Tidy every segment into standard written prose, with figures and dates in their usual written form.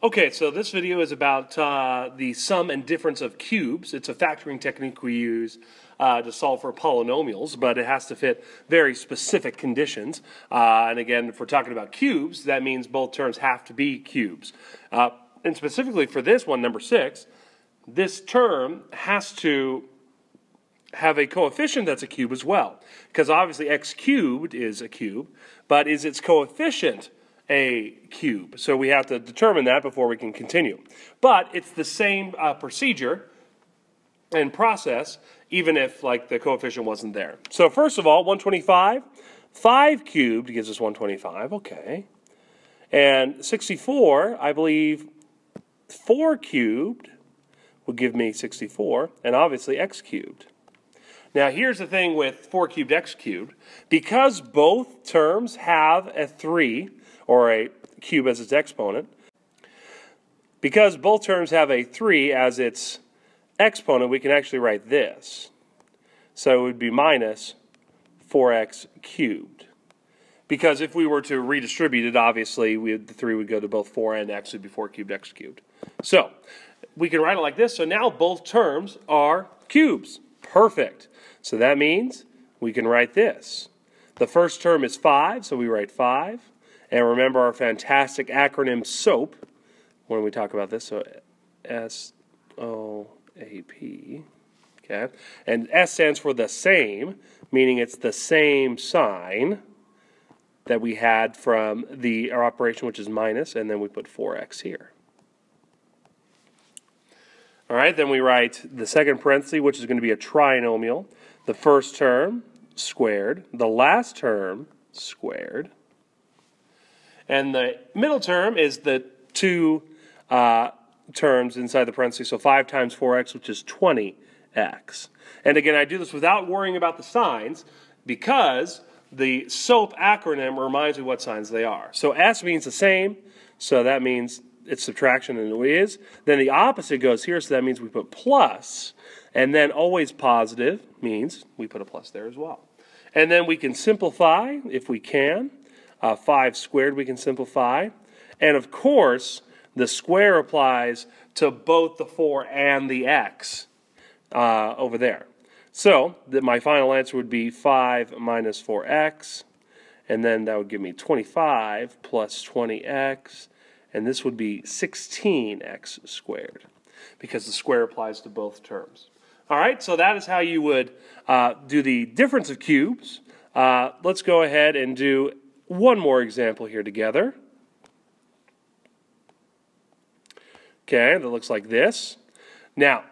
Okay, so this video is about the sum and difference of cubes. It's a factoring technique we use to solve for polynomials, but it has to fit very specific conditions. And again, if we're talking about cubes, that means both terms have to be cubes. And specifically for this one, number 6, this term has to have a coefficient that's a cube as well. Because obviously x cubed is a cube, but is its coefficient a cube? So we have to determine that before we can continue. But it's the same procedure and process, even if like the coefficient wasn't there. So first of all, 125, 5 cubed gives us 125, okay. And 64, I believe 4 cubed would give me 64, and obviously x cubed. Now here's the thing with 4 cubed x cubed. Because both terms have a 3, or a cube as its exponent, because both terms have a 3 as its exponent, we can actually write this. So it would be minus 4x cubed. Because if we were to redistribute it, obviously the 3 would go to both 4 and x, would be 4 cubed x cubed. So we can write it like this. So now both terms are cubes. Perfect. So that means we can write this. The first term is 5, so we write 5. And remember our fantastic acronym SOAP when we talk about this. So S-O-A-P. Okay. And S stands for the same, meaning it's the same sign that we had from our operation, which is minus, and then we put 4x here. All right, then we write the second parenthesis, which is going to be a trinomial. The first term squared, the last term squared, and the middle term is the two terms inside the parentheses, so 5 times 4x, which is 20x. And again, I do this without worrying about the signs because the SOAP acronym reminds me what signs they are. So S means the same, so that means it's subtraction, and it is. Then the opposite goes here, so that means we put plus, and then always positive means we put a plus there as well. And then we can simplify if we can. 5 squared we can simplify. And of course, the square applies to both the 4 and the x over there. So my final answer would be 5 minus 4x, and then that would give me 25 plus 20x, and this would be 16x squared, because the square applies to both terms. All right, so that is how you would do the difference of cubes. Let's go ahead and do one more example here together. Okay, that looks like this. Now,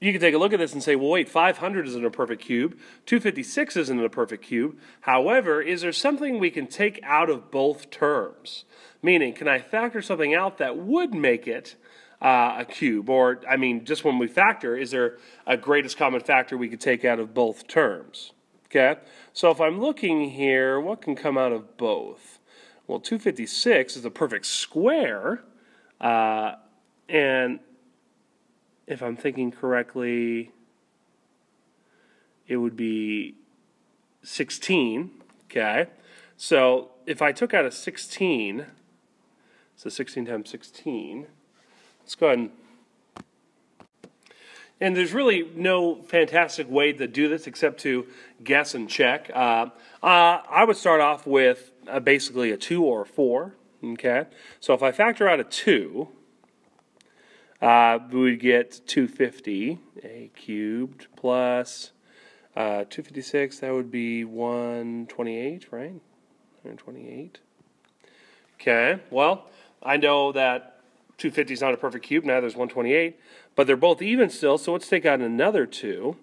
you can take a look at this and say, well, wait, 500 isn't a perfect cube. 256 isn't a perfect cube. However, is there something we can take out of both terms? Meaning, can I factor something out that would make it a cube? Or, I mean, just when we factor, is there a greatest common factor we could take out of both terms? Okay, so if I'm looking here, what can come out of both? Well, 256 is a perfect square, and if I'm thinking correctly, it would be 16, okay? So if I took out a 16, so 16 times 16, let's go ahead and there's really no fantastic way to do this except to guess and check. I would start off with basically a 2 or a 4, okay? So if I factor out a 2, we would get 250, a cubed, plus 256, that would be 128, right? 128. Okay, well, I know that 250 is not a perfect cube, neither is 128, but they're both even still, so let's take out another 2,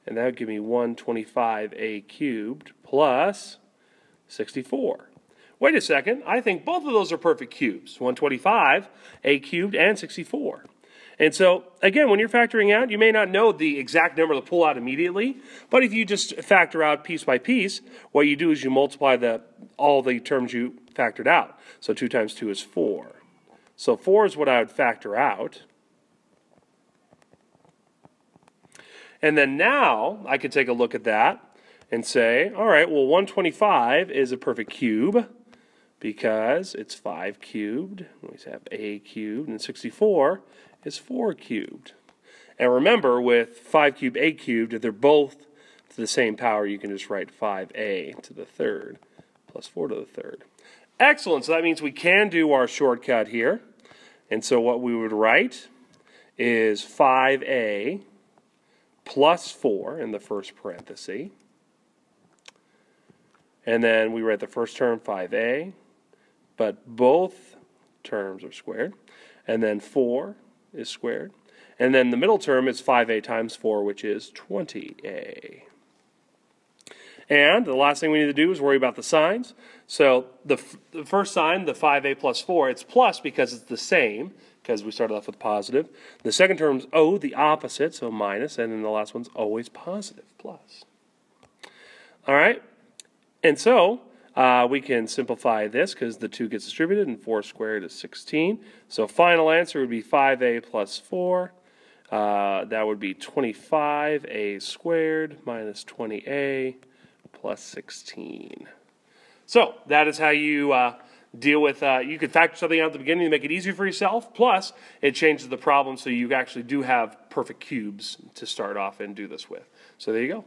and that would give me 125a cubed plus 64. Wait a second, I think both of those are perfect cubes, 125a cubed and 64. And so, again, when you're factoring out, you may not know the exact number to pull out immediately, but if you just factor out piece by piece, what you do is you multiply all the terms you factored out. So 2 times 2 is 4. So 4 is what I would factor out. And then now I could take a look at that and say, all right, well, 125 is a perfect cube because it's 5 cubed. We have a cubed, and 64 is 4 cubed. And remember, with 5 cubed, a cubed, if they're both to the same power, you can just write 5a to the third plus 4 to the third. Excellent. So that means we can do our shortcut here. And so what we would write is 5a plus 4 in the first parenthesis. And then we write the first term 5a, but both terms are squared. And then 4 is squared. And then the middle term is 5a times 4, which is 20a. And the last thing we need to do is worry about the signs. So the first sign, the 5a plus 4, it's plus because it's the same, because we started off with positive. The second term is the opposite, so minus, and then the last one's always positive, plus. All right, and so we can simplify this because the 2 gets distributed, and 4 squared is 16. So final answer would be 5a plus 4. That would be 25a squared minus 20a plus 16. So that is how you deal with, you could factor something out at the beginning to make it easier for yourself, plus it changes the problem so you actually do have perfect cubes to start off and do this with. So there you go.